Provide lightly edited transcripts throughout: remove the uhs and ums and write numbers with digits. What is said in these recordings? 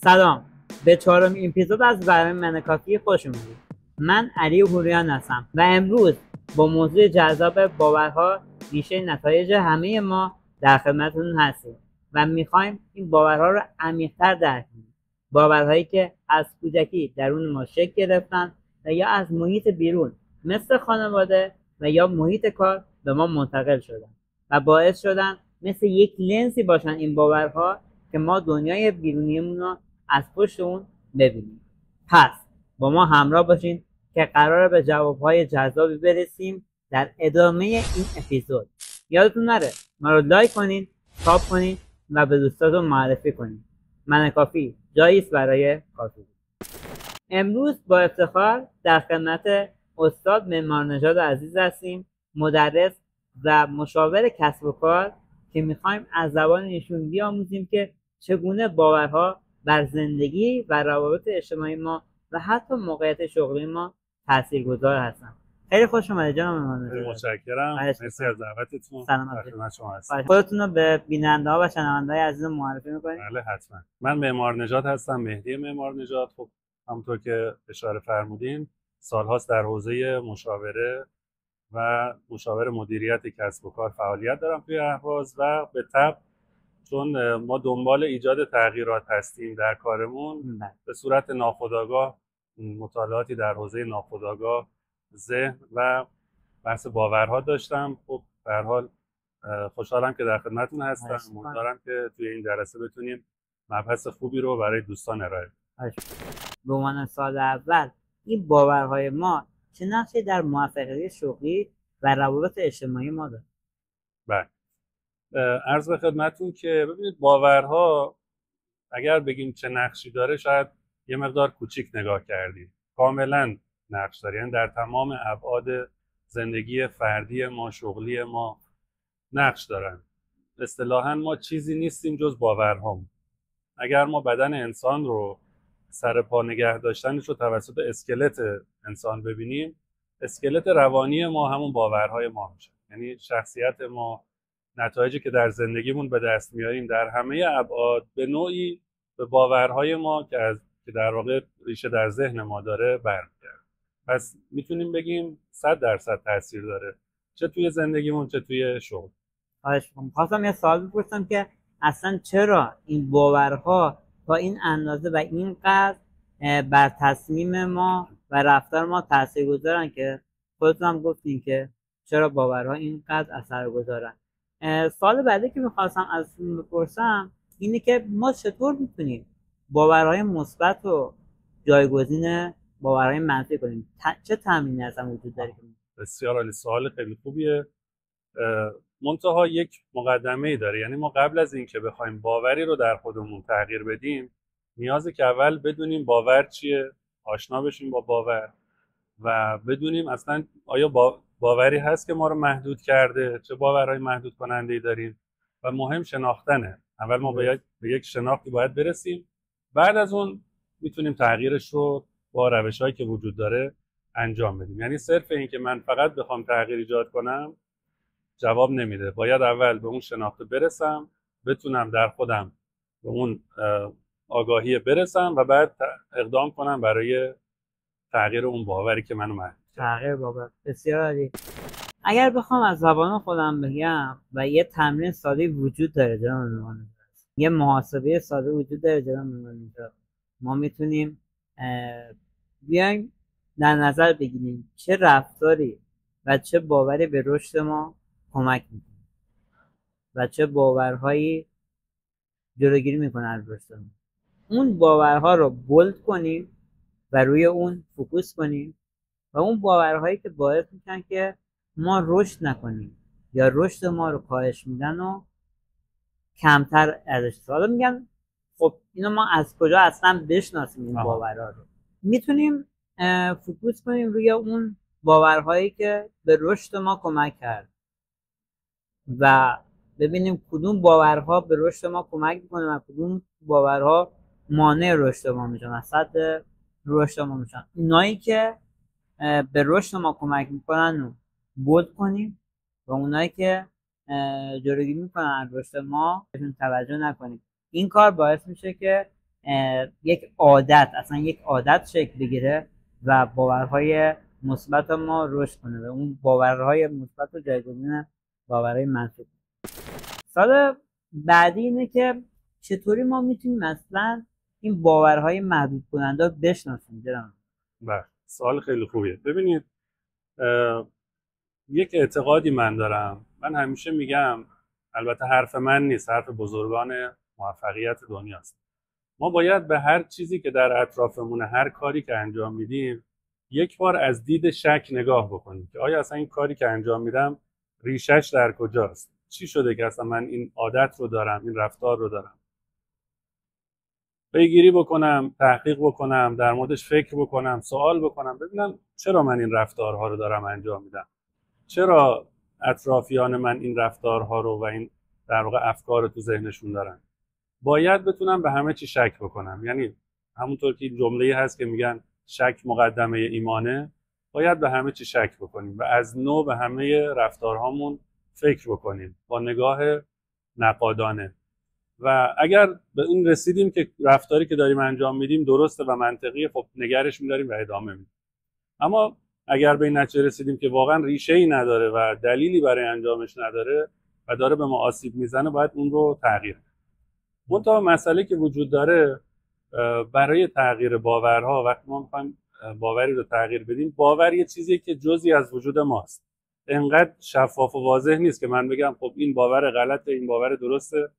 سلام، به چهارمین اپیزود از برنامه من کافی خوش اومدید. من علی هوریان هستم و امروز با موضوع جذاب باورها ریشه نتایج همه ما در خدمتتون هستیم و میخوایم این باورها رو عمیق‌تر درک کنیم. باورهایی که از کودکی درون ما شکل گرفتن و یا از محیط بیرون مثل خانواده و یا محیط کار به ما منتقل شدن و باعث شدن مثل یک لنزی باشن این باورها که ما دنیای بیرونیمون رو از پشت اون ببینیم. پس با ما همراه باشین که قراره به جوابهای جذابی برسیم در ادامه این اپیزود. یادتون نره ما رو لایک کنین، تاب کنین و به دوستاتون معرفی کنین. من کافی جایی است برای کافی. امروز با افتخار در خدمت استاد معمارنژاد عزیز هستیم، مدرس و مشاور کسب و کار که میخوایم از زبان ایشون بیاموزیم که چگونه باورها بر زندگی و روابط اجتماعی ما و حتی موقعیت شغلی ما تاثیرگذار هستن. خیلی خوش اومدید جناب معمارنژاد. متشکرم. مرسی از دعوتتون. سلام شما هستم. خودتون رو به بیننده‌ها و شنونده‌های عزیز معرفی می‌کنید؟ بله حتما. من معمارنژاد هستم، مهدی معمارنژاد. خب همونطور که اشاره فرمودین سال‌هاست در حوزه مشاوره و مشاور مدیریت کسب و کار فعالیت دارم توی اهواز و به طبع چون ما دنبال ایجاد تغییرات هستیم در کارمون به صورت ناخودآگاه مطالعاتی در حوزه ناخودآگاه، ذهن و بحث باورها داشتم. خب به هر حال خوشحالم که در خدمتتون هستم. امیدوارم که توی این جلسه بتونیم مبحث خوبی رو برای دوستان ارائه بدیم. به عنوان سال اول این باورهای ما چه نقشی در موفقیت شغلی و روابط اجتماعی ما داره؟ بله، عرض به خدمتتون که ببینید باورها اگر بگیم چه نقشی داره شاید یه مقدار کوچیک نگاه کردیم. کاملا نقش داره، یعنی در تمام ابعاد زندگی فردی ما، شغلی ما نقش دارن. اصطلاحاً ما چیزی نیستیم جز باورهام. اگر ما بدن انسان رو سر پا نگه داشتنش رو توسط اسکلت انسان ببینیم، اسکلت روانی ما همون باورهای ما میشه. یعنی شخصیت ما، نتایجی که در زندگیمون به دست میاریم در همه ابعاد به نوعی به باورهای ما که در واقع ریشه در ذهن ما داره برمیگرده. پس میتونیم بگیم 100% تاثیر داره، چه توی زندگیمون چه توی شغل. خواستم یه سوال بپرسم که اصلا چرا این باورها تا این اندازه و اینقدر بر تصمیم ما و رفتار ما تاثیرگذارن که خودتون هم گفتین که چرا باورها اینقدر اثرگذارن. سوال بعدی که میخواستم ازتون بپرسم اینه که ما چطور میتونیم باورهای مثبت رو جایگزین باورهای منفی کنیم؟ چه تامینی اصلا وجود داره؟ بسیار عالی، سوال خیلی خوبیه. منتها یک مقدمه‌ای داره. یعنی ما قبل از اینکه بخوایم باوری رو در خودمون تغییر بدیم نیازه که اول بدونیم باور چیه، آشنا بشیم با باور و بدونیم اصلا آیا باوری هست که ما رو محدود کرده، چه باورهای محدود کننده‌ای داریم و مهم شناختنه. اول ما به یک شناختی باید برسیم، بعد از اون میتونیم تغییرش رو با روش‌هایی که وجود داره انجام بدیم. یعنی صرف این که من فقط بخوام تغییر ایجاد کنم جواب نمیده. باید اول به اون شناخت برسم، بتونم در خودم به اون آگاهی برسم و بعد اقدام کنم برای تغییر اون باوری که منو محدود کرده. تغییر باور. بسیار عالی. اگر بخوام از زبان خودم بگم و یه تمرین ساده وجود داره جناب معمارنژاد، یه محاسبه ساده وجود داره جناب معمارنژاد، ما میتونیم بیایم در نظر بگیریم چه رفتاری و چه باوری به رشد ما کمک میکنه و چه باورهایی جلوگیری میکنه از رشد ما. اون باورها رو بولد کنیم و روی اون فوکوس کنیم و اون باورهایی که باعث میشن که ما رشد نکنیم یا رشد ما رو کاهش میدن و کمتر ازش استفاده میگن. خب اینو ما از کجا اصلا بشناسیم این باورها رو؟ میتونیم فوکوس کنیم روی اون باورهایی که به رشد ما کمک کرد و ببینیم کدوم باورها به رشد ما کمک میکنه و کدوم باورها مانع رشد ما میشن، وسط رشد ما میشن. اونایی که به رشد ما کمک میکنن رو بولد کنیم و اونایی که جلوگیری میکنن از رشد ما بهشون توجه نکنیم. این کار باعث میشه که یک عادت، اصلا یک عادت شکل بگیره و باورهای مثبت ما رشد کنه و اون باورهای مثبت رو جایگزین باورهای منفی. سال بعدی اینه که چطوری ما میتونیم مثلا این باورهای محدود کننده رو بشناسیم جناب؟ بله، سوال خیلی خوبیه. ببینید یک اعتقادی من دارم، من همیشه میگم، البته حرف من نیست، حرف بزرگان موفقیت دنیاست. ما باید به هر چیزی که در اطرافمونه، هر کاری که انجام میدیم، یک بار از دید شک نگاه بکنیم که آیا اصلا این کاری که انجام میدم ریشش در کجاست؟ چی شده که اصلا من این عادت رو دارم، این رفتار رو دارم؟ پیگیری بکنم، تحقیق بکنم، در موردش فکر بکنم، سوال بکنم، ببینم چرا من این رفتارها رو دارم انجام میدم، چرا اطرافیان من این رفتارها رو و این در واقع افکار رو تو ذهنشون دارن. باید بتونم به همه چی شک بکنم. یعنی همونطور که جمله‌ای هست که میگن شک مقدمه ایمانه، باید به همه چی شک بکنیم و از نو به همه رفتارهامون فکر بکنیم با نگاه نقادانه. و اگر به این رسیدیم که رفتاری که داریم انجام میدیم درسته و منطقیه، خب نگرش می‌داریم و ادامه میدیم. اما اگر به این نتیجه رسیدیم که واقعا ریشه‌ای نداره و دلیلی برای انجامش نداره و داره به ما آسیب میزنه، باید اون رو تغییر بدیم. منتها مسئله که وجود داره برای تغییر باورها، وقتی ما میخوایم باوری رو تغییر بدیم، باور یه چیزیه که جزئی از وجود ماست، انقدر شفاف و واضح نیست که من بگم خب این باور غلطه، این باور درسته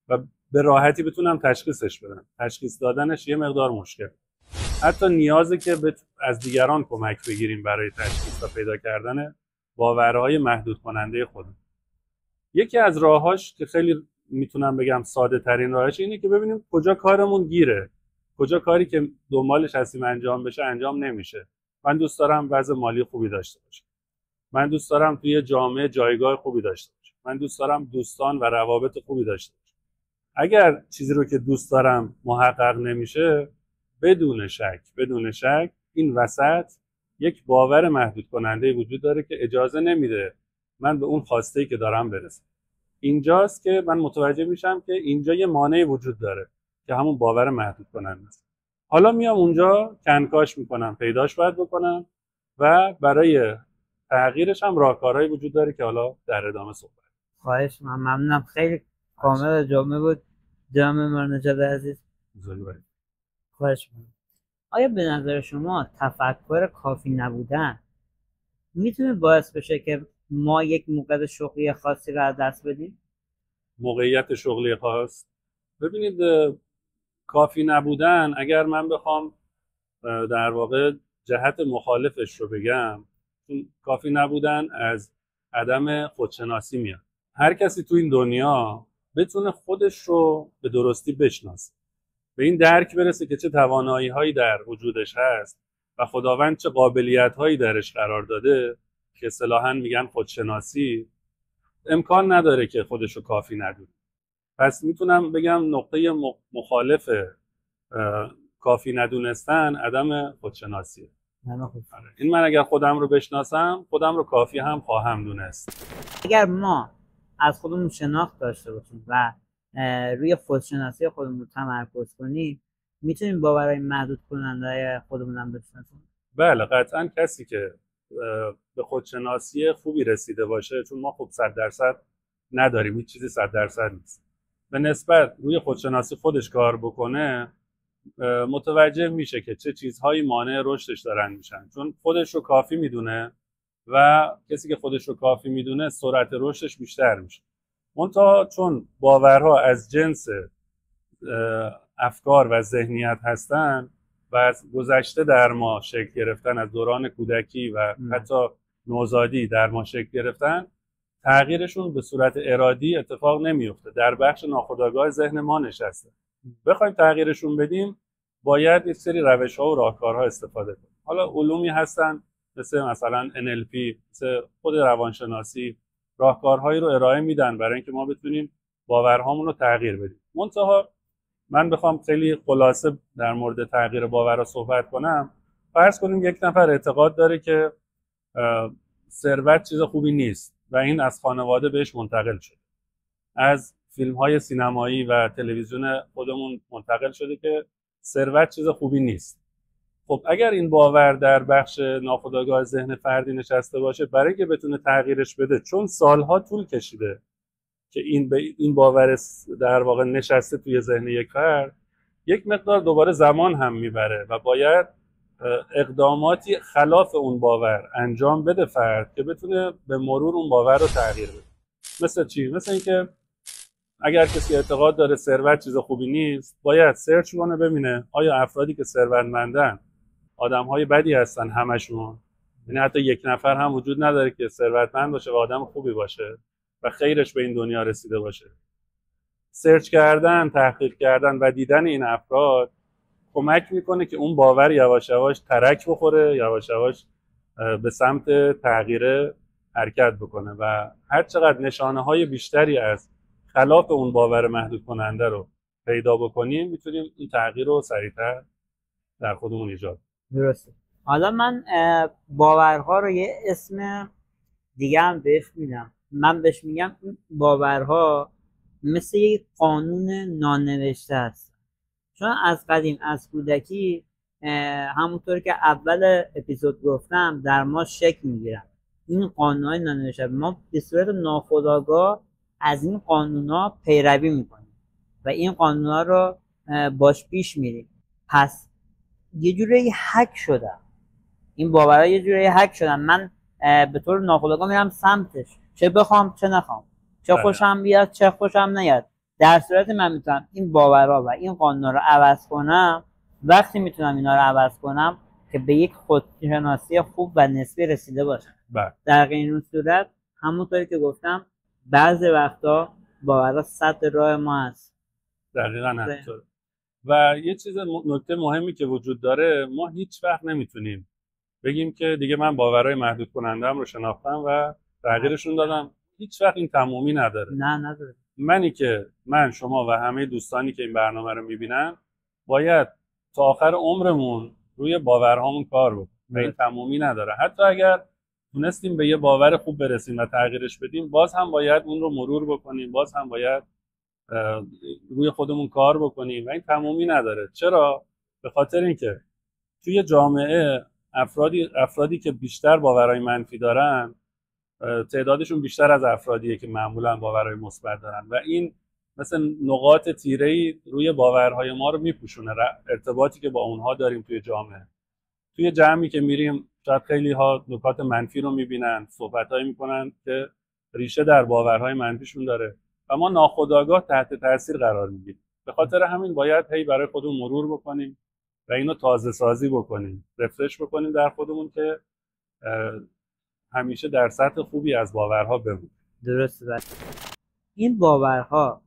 و به راحتی بتونم تشخیصش بدم. تشخیص دادنش یه مقدار مشکل، حتی نیازه که از دیگران کمک بگیریم برای تشخیص و پیدا کردن باورهای محدود کننده خودمون. یکی از راهاش که خیلی میتونم بگم ساده ترین راهش اینه که ببینیم کجا کارمون گیره، کجا کاری که دنبالش هستیم انجام بشه انجام نمیشه. من دوست دارم وضع مالی خوبی داشته باشم، من دوست دارم توی جامعه جایگاه خوبی داشته باشم، من دوست دارم دوستان و روابط خوبی داشته باشم. اگر چیزی رو که دوست دارم محقق نمیشه، بدون شک این وسط یک باور محدود کننده وجود داره که اجازه نمیده من به اون خواسته‌ای که دارم برسم. اینجاست که من متوجه میشم که اینجا یه مانعی وجود داره که همون باور محدود کننده است. حالا میام اونجا کنکاش میکنم، پیداش باید بکنم و برای تغییرش هم راهکارهایی وجود داره که حالا در ادامه صحبت. خواهش من ممنونم، خیلی کامل جامع بود جناب معمار نجات عزیز. خواهش می‌کنم. آیا به نظر شما تفکر کافی نبودن میتونه باعث بشه که ما یک موقعیت شغلی خاصی رو از دست بدیم؟ موقعیت شغلی خاص، ببینید کافی نبودن، اگر من بخوام در واقع جهت مخالفش رو بگم، کافی نبودن از عدم خودشناسی میاد. هر کسی تو این دنیا بتونه خودش رو به درستی بشناسه، به این درک برسه که چه توانایی هایی در وجودش هست و خداوند چه قابلیت هایی درش قرار داده که اصطلاحاً میگن خودشناسی، امکان نداره که خودش رو کافی ندونه. پس میتونم بگم نقطه مخالف کافی ندونستن عدم خودشناسیه. این من اگر خودم رو بشناسم، خودم رو کافی هم خواهم دونست. اگر ما از خودمون شناخت داشته باشیم و روی خودشناسی خودمون رو تمرکز کنیم، میتونیم باورهای محدود کننده خودمون هم بشناسیم. بله، قطعا کسی که به خودشناسی خوبی رسیده باشه، چون ما خب 100% نداریم، هیچ چیزی 100% نیست، به نسبت روی خودشناسی خودش کار بکنه، متوجه میشه که چه چیزهایی مانع رشدش دارن میشن، چون خودش رو کافی میدونه و کسی که خودش رو کافی میدونه سرعت رشدش بیشتر میشه. منتها چون باورها از جنس افکار و ذهنیت هستن و از گذشته در ما شکل گرفتن، از دوران کودکی و حتی نوزادی در ما شکل گرفتن، تغییرشون به صورت ارادی اتفاق نمیفته، در بخش ناخودآگاه ذهن ما نشسته. بخوایم تغییرشون بدیم، باید یک سری روش‌ها و راهکارها استفاده کنیم. حالا علومی هستن مثلا NLP، مثل خود روانشناسی، راهکارهایی رو ارائه میدن برای اینکه ما بتونیم باورهامون رو تغییر بدیم. منتها من بخوام خیلی خلاصه در مورد تغییر باورها صحبت کنم، فرض کنیم یک نفر اعتقاد داره که ثروت چیز خوبی نیست و این از خانواده بهش منتقل شده، از فیلم‌های سینمایی و تلویزیون خودمون منتقل شده که ثروت چیز خوبی نیست. خب اگر این باور در بخش ناخودآگاه ذهن فردی نشسته باشه، برای اینکه بتونه تغییرش بده، چون سالها طول کشیده که این باور در واقع نشسته توی ذهن یک فرد، یک مقدار دوباره زمان هم میبره و باید اقداماتی خلاف اون باور انجام بده فرد که بتونه به مرور اون باور رو تغییر بده. مثل چی؟ مثل اینکه اگر کسی اعتقاد داره ثروت چیز خوبی نیست، باید سرچ کنه ببینه آیا افرادی که ثروتمندن آدم‌های بدی هستن همشون، یعنی حتی یک نفر هم وجود نداره که ثروتمند باشه و آدم خوبی باشه و خیرش به این دنیا رسیده باشه. سرچ کردن، تحقیق کردن و دیدن این افراد کمک میکنه که اون باور یواش یواش ترک بخوره، یواش یواش به سمت تغییر حرکت بکنه و هر چقدر نشانه های بیشتری از خلاف اون باور محدود کننده رو پیدا بکنیم، میتونیم این تغییر رو سریعتر در خودمون ایجاد. درسته. حالا من باورها رو یه اسم دیگه هم بهش میدم. من بهش میگم این باورها مثل یک قانون نانوشته است، چون از قدیم از کودکی همونطور که اول اپیزود گفتم در ما شکل میگیرن این قانونهای نانوشته. ما به صورت ناخودآگاه از این قانونها پیروی میکنیم و این قانونها رو باش پیش میریم. پس یه جوری هک شدم، این باورها یه جوری هک شدن، من به طور ناخودآگاه میرم سمتش، چه بخوام چه نخوام، چه خوشم بیاد چه خوشم نیاد. در صورت من میتونم این باورها و این قانونها رو عوض کنم وقتی میتونم اینا رو عوض کنم که به یک خودشناسی خوب و نسبی رسیده باشم. در غیر این صورت همونطوری که گفتم بعضی وقتا باورها سد راه ما هست. دقیقاً همینطوره. و یه چیز نکته مهمی که وجود داره، ما هیچ وقت نمیتونیم بگیم که دیگه من باورهای محدود کننده‌ام رو شناختم و تغییرشون دادم. هیچ وقت این تمامی نداره. نه نداره. من شما و همه دوستانی که این برنامه رو میبینن باید تا آخر عمرمون روی باورهامون کار بکنیم و این تمامی نداره. حتی اگر تونستیم به یه باور خوب برسیم و تغییرش بدیم، باز هم باید اون رو مرور بکنیم، باز هم باید روی خودمون کار بکنیم و این تمامی نداره. چرا؟ به خاطر اینکه توی جامعه افرادی که بیشتر باورهای منفی دارن تعدادشون بیشتر از افرادیه که معمولا باورهای مثبت دارن و این مثل نقاط تیره‌ای روی باورهای ما رو میپوشونه، ارتباطی که با اونها داریم توی جامعه. توی جمعی که میریم شاید خیلی ها نکات منفی رو میبینن، صحبتایی میکنن که ریشه در باورهای منفیشون داره و ما ناخودآگاه تحت تاثیر قرار میگیریم. به خاطر همین باید هی برای خودمون مرور بکنیم و اینو تازه سازی بکنیم، رفرش بکنیم در خودمون که همیشه در سطح خوبی از باورها بمونیم. درسته. این باورها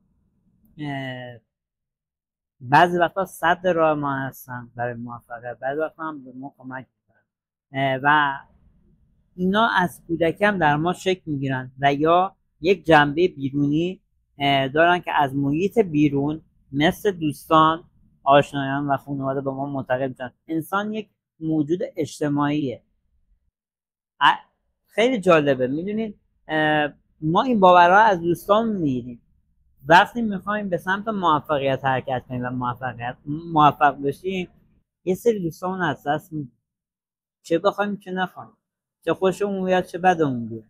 بعضی وقتا صد راه ما هستن برای موفقیت، بعضی وقتا هم به ما کمک میکنن و اینا از کودکی هم در ما شکل میگیرن و یا یک جنبه بیرونی دارن که از محیط بیرون مثل دوستان، آشنایان و خانواده به ما منتقل میشن. انسان یک موجود اجتماعیه. خیلی جالبه، میدونید ما این باورها از دوستان میگیریم. وقتی میخوایم به سمت موفقیت حرکت کنیم و موفق بشیم، یه سری دوستان از دست میدیم، چه بخوایم چه نخوایم، چه خوشمون بیاد چه بدمون بیاد.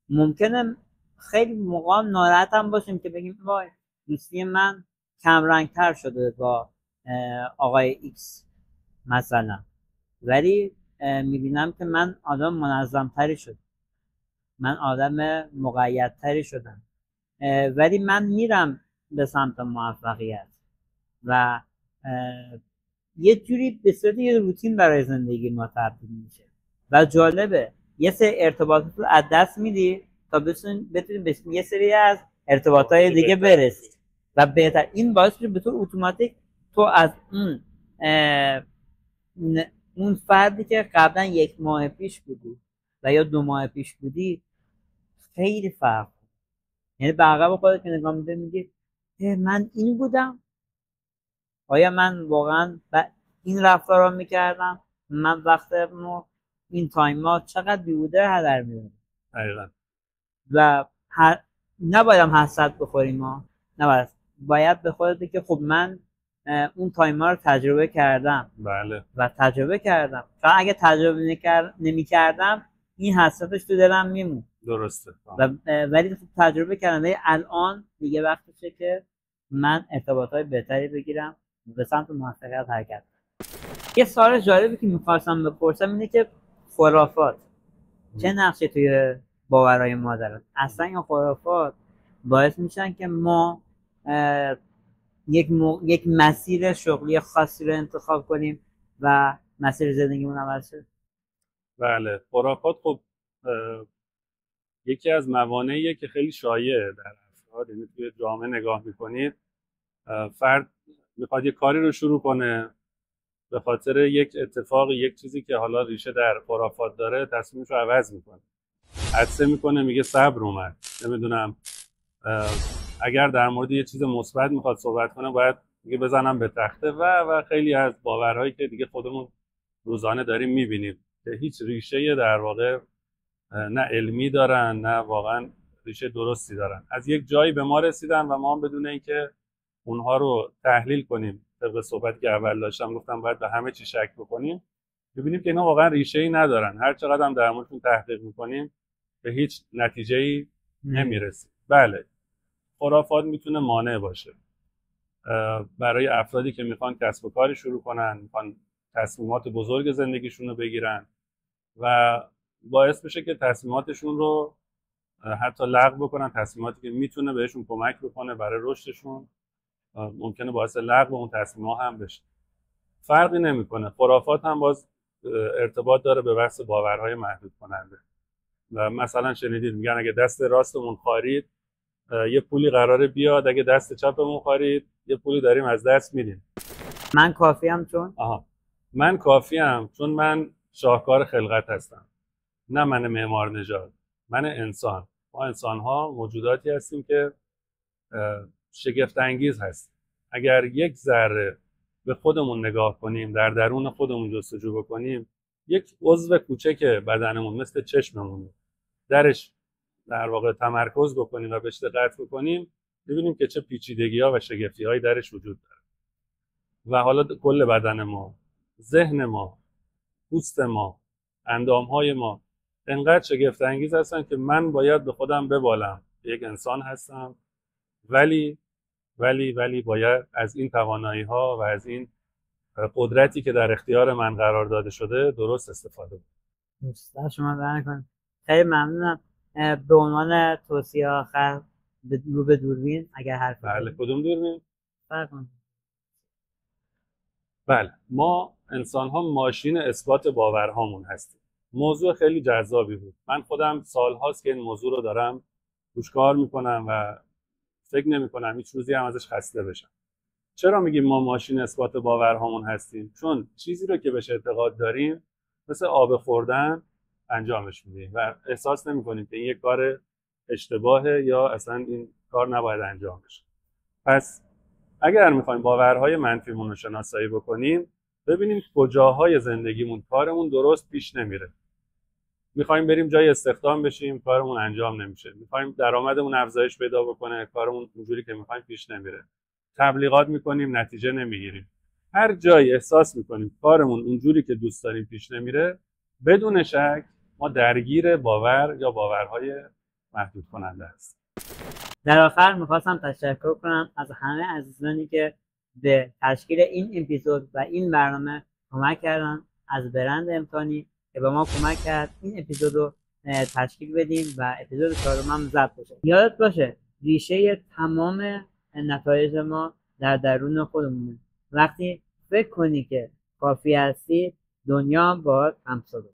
ممکنه خیلی موقع ناراحت هم باشیم که بگیم وای دوستی من کم رنگ تر شده با آقای ایکس مثلا، ولی میبینم که من آدم منظم تری شدم، من آدم مقید تری شدم، ولی من میرم به سمت موفقیت و یه جوری به صورت یه روتین برای زندگی ما تبدیل میشه و جالبه یه سری ارتباطات رو از دست میدی تا بتونی به یه سری از ارتباطات دیگه برسی و بهتر. این باعث میشه به طور اتوماتیک تو از اون فردی که قبلا 1 ماه پیش بودی و یا 2 ماه پیش بودی خیلی فرق، یعنی به عقب خودت که نگاه می‌کنی میگی من این بودم، آیا من واقعا این رفتارا میکردم، من وقتمو این تایما چقدر بیهوده هدر میدم. دقیقاً. و نباید هم حسرت بخوریم ما، نباید، باید به خودت که خب من اون تایما رو تجربه کردم بله و تجربه کردم. چون اگه تجربه نمی کردم این حسرتش تو دلم میمون درسته. ولی خب تجربه کردم. ولی الان دیگه وقتشه که من ارتباطات بهتری بگیرم به سمت موفقیت حرکت. یه سوال جالبی که میخواستم بپرسم اینه که خرافات چه نقشی توی باورهای ما دارن؟ اصلا این خرافات باعث میشن که ما یک مسیر شغلی خاصی رو انتخاب کنیم و مسیر زندگیمون عوض شه. بله، خرافات خب یکی از موانعیه که خیلی شایعه در افراد. یعنی توی جامعه نگاه میکنید فرد میخواد یه کاری رو شروع کنه، به خاطر یک اتفاق، یک چیزی که حالا ریشه در خرافات داره تصمیمش رو عوض میکنه، عطسه میکنه، میگه صبر اومد. نمیدونم اگر در مورد یه چیز مثبت میخواد صحبت کنه باید میگه بزنم به تخته و خیلی از باورهایی که دیگه خودمون روزانه داریم میبینیم که هیچ ریشه در واقع نه علمی دارن نه واقعا ریشه درستی دارن. از یک جایی به ما رسیدن و ما هم بدون اینکه اونها رو تحلیل کنیم، طبق صحبتی که اول داشتم گفتم باید به همه چی شک بکنیم، ببینیم که اینا واقعا ریشه‌ای ندارن. هر چقدر هم در موردشون تحقیق میکنیم به هیچ نتیجه‌ای نمیرسیم. بله، خرافات میتونه مانع باشه برای افرادی که میخوان کسب و کاری شروع کنن، میخوان تصمیمات بزرگ زندگیشون رو بگیرن و باعث بشه که تصمیماتشون رو حتی لغو بکنن، تصمیماتی که میتونه بهشون کمک بکنه برای رشدشون ممکنه باعث لغو اون تصمیم‌ها هم بشه. فرقی نمیکنه. خرافات هم باز ارتباط داره به بحث باورهای محدود کننده. و مثلا شنیدید میگن اگه دست راستمون خارید یه پولی قراره بیاد، اگه دست چپمون خارید یه پولی داریم از دست میدیم. من کافیم چون من کافیم چون من شاهکار خلقت هستم، نه من معمار نژاد، من انسان. ما انسان‌ها موجوداتی هستیم که شگفت انگیز هست. اگر یک ذره به خودمون نگاه کنیم، در درون خودمون جستجو بکنیم، یک عضو کوچک بدنمون مثل چشممون درش در واقع تمرکز بکنیم و بهش دقت بکنیم، ببینیم که چه پیچیدگی‌ها و شگفتی‌هایی درش وجود داره. و حالا کل بدن ما، ذهن ما، پوست ما، اندام‌های ما انقدر شگفت انگیز هستن که من باید به خودم ببالم یک انسان هستم، ولی باید از این توانایی‌ها و از این قدرتی که در اختیار من قرار داده شده درست استفاده کنم. دوست شما برای کنم. خیلی ممنونم. به عنوان توصیه آخر رو به دوربین اگر حرف بله، کدوم دوربین؟ فرق. بله، ما انسان ها ماشین اثبات باورهامون هستیم. موضوع خیلی جذابی بود. من خودم سالهاست که این موضوع رو دارم روش کار میکنم و فکر نمیکنم هیچ روزی هم ازش خسته بشم. چرا میگیم ما ماشین اثبات باورهامون هستیم؟ چون چیزی رو که بهش اعتقاد داریم مثل آب خوردن انجامش میدیم و احساس نمیکنیم که این یک کار اشتباهه یا اصلا این کار نباید انجام بشه. پس اگر میخوایم باورهای منفیمون رو شناسایی بکنیم، ببینیم کجاهای زندگیمون کارمون درست پیش نمیره. میخوایم بریم جای استخدام بشیم، کارمون انجام نمیشه. میخوایم درآمدمون افزایش پیدا بکنه، کارمون اونجوری که میخوایم پیش نمیره. تبلیغات میکنیم، نتیجه نمیگیریم. هر جایی احساس میکنیم کارمون اونجوری که دوست داریم پیش نمیره، بدون شک ما درگیر باور یا باورهای محدود کننده هستیم. در آخر میخواستم تشکر کنم از همه عزیزانی که به تشکیل این اپیزود و این برنامه کمک کردن، از برند امکانی که به ما کمک کرد این اپیزود رو تشکیل بدیم و اپیزود 4 هم ضبط بشه. یادت باشه ریشه تمام نتایج ما در درون خودمونه. وقتی فکر کنی که کافی هستی، دنیا باهات همسو